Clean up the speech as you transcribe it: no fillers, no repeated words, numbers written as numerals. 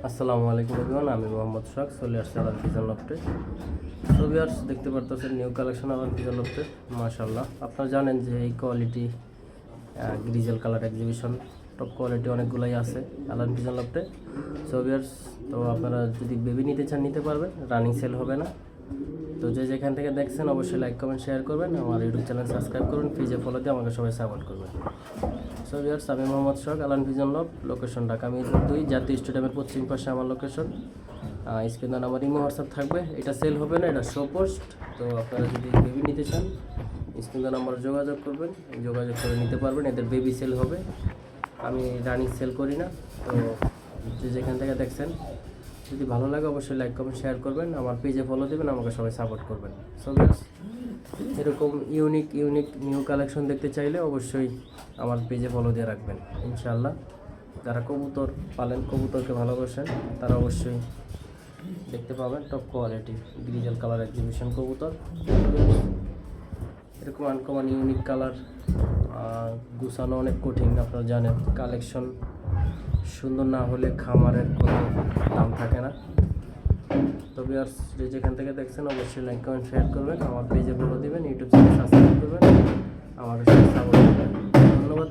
আসসালামু আলাইকুম এভরিওয়ান, আমি মোহাম্মদ সোহাগ চলে আসছি আলান পিজন লফটে। তো ভিউয়ার্স দেখতে পারতেছেন নিউ কালেকশন আলান পিজন লফটে। মাশাআল্লাহ, আপনারা জানেন যে এই quality grizzle colour exhibition top quality অনেকগুলাই আছে আলান পিজন লফটে। সো ভিউয়ার্স, তো আপনারা যদি বেবি নিতে চান নিতে পারবেন, রানিং সেল হবে না। তো যে যেখান থেকে দেখছেন অবশ্যই লাইক কমেন্ট শেয়ার করবেন, আমার ইউটিউব চ্যানেল সাবস্ক্রাইব করুন, পেজে ফলো দিয়ে আমাকে সবাই সাপোর্ট করবেন। সো ভিউয়ার্স, আমি মোহাম্মদ সোহাগ, আলান ভিজন লব, লোকেশন ঢাকা মিরপুর 2 জাতীয় স্টেডিয়ামের পশ্চিম পাশে আমার লোকেশন। স্ক্রিনে আমার ইমো হোয়াটসঅ্যাপ থাকবে। এটা সেল হবে না, এটা শো পোস্ট। তো আপনারা যদি বেবি নিতে চান স্ক্রিনে নাম্বার যোগাযোগ করবেন, যোগাযোগ করে নিতে পারবেন। এদের বেবি সেল হবে, আমি রানিং সেল করি না। তো যে যেখান থেকে দেখছেন যদি ভালো লাগে অবশ্যই লাইক কমেন্ট শেয়ার করবেন, আমার পেজে ফলো দেবেন, আমাকে সবাই সাপোর্ট করবেন। সো ভিউয়ার্স, এরকম ইউনিক নিউ কালেকশন দেখতে চাইলে অবশ্যই আমার পেজে ফলো দিয়ে রাখবেন ইনশাআল্লাহ। যারা কবুতর পালেন, কবুতরকে ভালোবাসেন, তারা অবশ্যই দেখতে পাবেন top quality grizzle colour exhibition কবুতর। এরকম আনকমন ইউনিক কালার গুছানো অনেক কঠিন, আপনারা জানেন। কালেকশন সুন্দর না হলে খামারের কোনো দাম থাকে না। তো ভিউয়ার্স, যে যেখান থেকে দেখছেন অবশ্যই লাইক কমেন্ট শেয়ার করবেন, আমার পেজে ফলো দিবেন, ইউটিউব চ্যানেল সাবস্ক্রাইব করবেন, আমার সাথে সাপোর্ট করবেন। ধন্যবাদ।